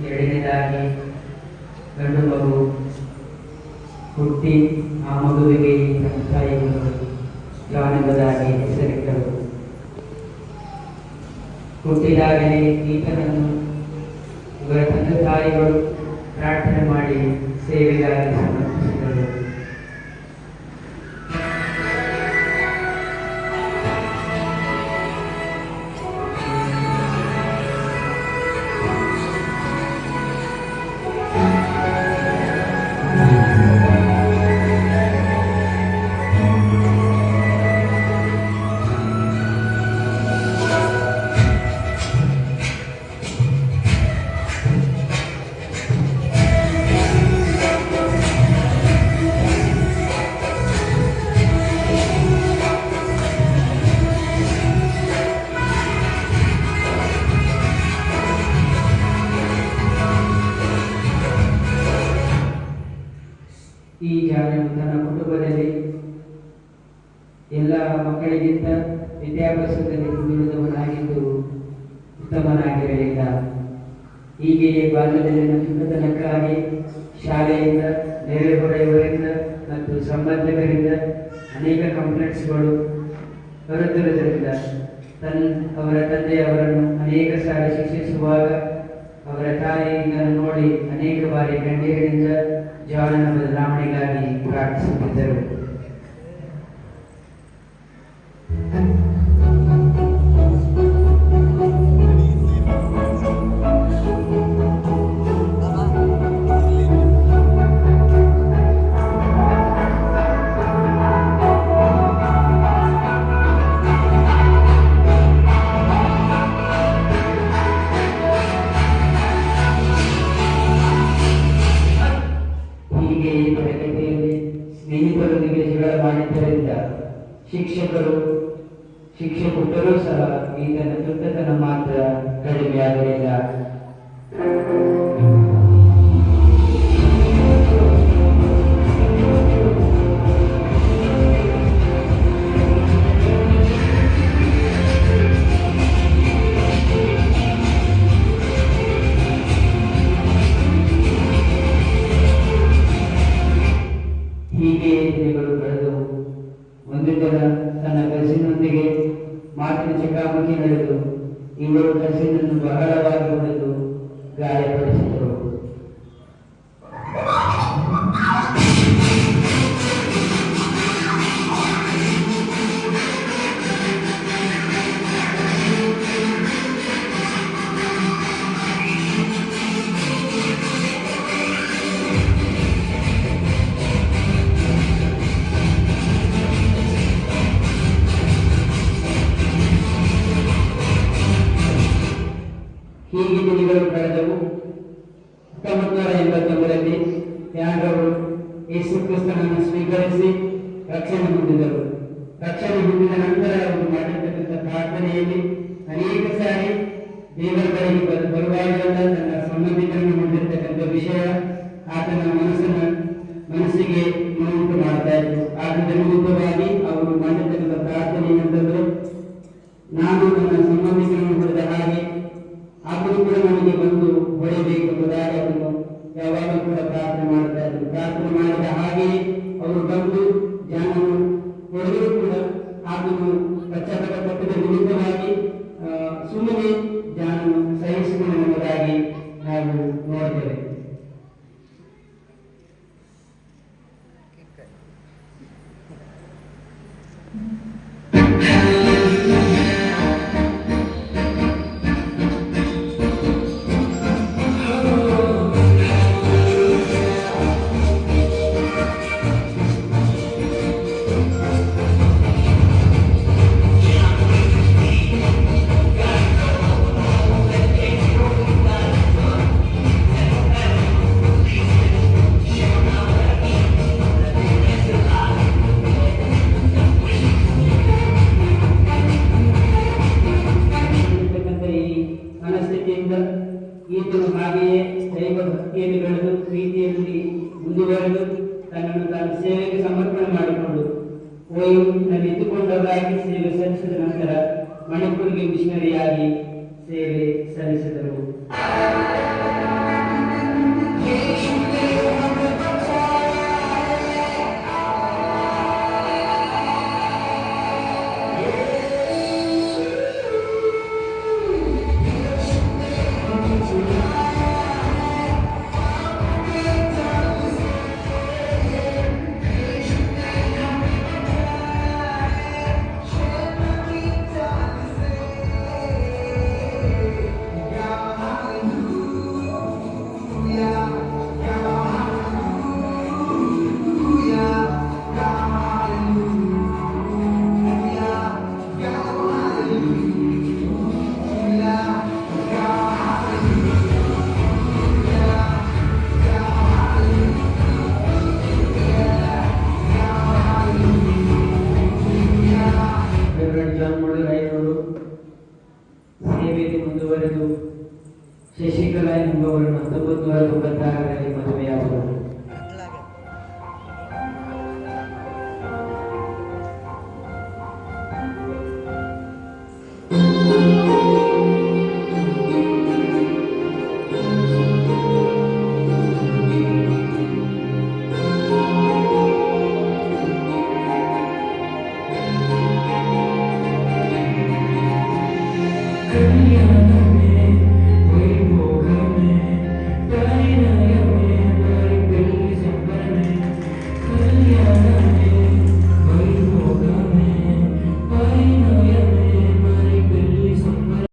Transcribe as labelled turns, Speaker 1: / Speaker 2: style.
Speaker 1: ಎರಡನೇದಾಗಿ ಗಂಡು ಮಗು ಹುಟ್ಟಿ ಆ ಮಗುವಿಗೆ ತಾಯಿಗಳು ಜಾಣೆಂಬುದಾಗಿ ಹೆಸರಿಟ್ಟರು. ಹುಟ್ಟಿದಾಗಲೇ ಈತನನ್ನು ಇವರ ತಂದೆ ತಾಯಿಗಳು ಪ್ರಾರ್ಥನೆ ಮಾಡಿ ಸೇವೆಗಾಗಿ ಸಮರ್ಪಿಸಿದರು. ಈ ಜಾಣನು ತನ್ನ ಕುಟುಂಬದಲ್ಲಿ ಎಲ್ಲ ಮಕ್ಕಳಿಗಿಂತ ವಿದ್ಯಾಭ್ಯಾಸದಲ್ಲಿ ಹಿಂದುಳಿದವನಾಗಿದ್ದು ಉತ್ತಮನಾಗಿರಲಿಲ್ಲ. ಹೀಗೆಯೇ ಬಾಲ್ಯದಲ್ಲಿನ ಚುಕ್ಕತನಕ್ಕಾಗಿ ಶಾಲೆಯಿಂದ, ನೆರೆಹೊರೆಯವರಿಂದ ಮತ್ತು ಸಂಬಂಧಿಕರಿಂದ ಅನೇಕ ಕಂಪ್ಲೇಂಟ್ಸ್ಗಳು ಬರುತ್ತಿರುವುದರಿಂದ ಅವರ ತಂದೆ ಅವರನ್ನು ಅನೇಕ ಸಾರಿ ಶಿಕ್ಷಿಸುವಾಗ ಅವರ ತಾಯಿ ಇದನ್ನು ನೋಡಿ ಅನೇಕ ಬಾರಿ ಗಂಡೀರಿನಿಂದ ಜಾಣನ ಬದಲಾವಣೆಗಾಗಿ ಪ್ರಾರ್ಥಿಸುತ್ತಿದ್ದರು. ಸ್ನೇಹಿತರೊಂದಿಗೆ ಜಗಳ ಮಾಡಿದ್ದರಿಂದ ಶಿಕ್ಷಕರು ಶಿಕ್ಷೆ ಕೊಟ್ಟರೂ ಸಹ ಈತನ ತುರ್ತತನ ಮಾತ್ರ ಕಡಿಮೆಯಾಗಲಿಲ್ಲ. ಹೀಗೆ ದಿನಗಳು ಕಳೆದವು. ಒಂದು ದಿನ ತನ್ನ ಕಸಿನ್ನೊಂದಿಗೆ ಮಾತಿನ ಚಕಾಮಕಿ ನಡೆದು ಇವರು ಕಸಿನನ್ನು ಬಹಳವಾಗಿ ಹೊಡೆದು ಗಾಯಪಡಿಸಿದರು. ಹೀಗೆ ದಿನಗಳು ಕಳೆದವು. 1989ರಲ್ಲಿ ತ್ಯಾಗರು ಯೇಸು ಕ್ರಿಸ್ತನನ್ನು ಸ್ವೀಕರಿಸಿ ರಕ್ಷಣೆ ಹೊಂದಿದರು. ರಕ್ಷಣೆ ಹೊಂದಿದ ನಂತರ ಅವರು ಮಾಡಿರ್ತಕ್ಕಂಥ ಪ್ರಾರ್ಥನೆಯಲ್ಲಿ ಅನೇಕ ಸಾರಿ ದೇವರ ಬಳಿಗೆ ಬರುವಾಗಲೆಲ್ಲ ತನ್ನ ಸಂಬಂಧಿಕರನ್ನು ಹೊಂದಿರತಕ್ಕಂಥ ವಿಷಯ ಆತನ ಮನಸ್ಸಿಗೆ ನೋವುಂಟು ಮಾಡ್ತಾ ಇತ್ತು. ಆತನ ವಿರುದ್ಧವಾಗಿ ಅವರು ಮಾಡಿರ್ತಕ್ಕಂಥ ಪ್ರಾರ್ಥನೆ ಏನಂತಂದ್ರೆ, ನಾನು ನನ್ನ ಸಂಬಂಧಿಕರನ್ನು ಹೊಡೆದ ಹಾಗೆ ಆದರೂ ಕೂಡ ನನಗೆ ಬಂದು ಹೊಡೆಯಬೇಕು ಎಂಬುದಾಗಿ ಅದನ್ನು ಯಾವಾಗಲೂ ಕೂಡ ಪ್ರಾರ್ಥನೆ ಮಾಡ್ತಾ ಇದ್ರು. ಪ್ರಾರ್ಥನೆ ಮಾಡಿದ ಹಾಗೆಯೇ ಅವರು ಬಂದು ಜಾನನ್ನು ಹೊಡೆದರೂ ಕೂಡ ಆತನು ಪಶ್ಚಾತ್ತಾಪ ಪಟ್ಟದ ವಿರುದ್ಧವಾಗಿ ಸುಮ್ಮನೆ ಜಾನನ್ನು ಸಹಿಸಿಕೊಂಡು ಎಂಬುದಾಗಿ ನಾವು ನೋಡ್ತೇವೆ. ಈತನು ಹಾಗೆಯೇ ದೈವ ಭಕ್ತಿಯನ್ನು ಬೆಳೆದು ಪ್ರೀತಿಯಲ್ಲಿ ಮುಂದುವರೆದು ತನ್ನನ್ನು ತಾನು ಸೇವೆಗೆ ಸಮರ್ಪಣೆ ಮಾಡಿಕೊಂಡು ಓಯುನಲ್ಲಿ ಇದ್ದುಕೊಂಡವರಾಗಿ ಸೇವೆ ಸಲ್ಲಿಸಿದ ನಂತರ ಮಣಿಪುರಿಗೆ ಮಿಷನರಿಯಾಗಿ ಸೇವೆ ಸಲ್ಲಿಸಿದರು.
Speaker 2: ನಿಂಬವರು 1996ರಲ್ಲಿ ಮದುವೆಯಾದರು.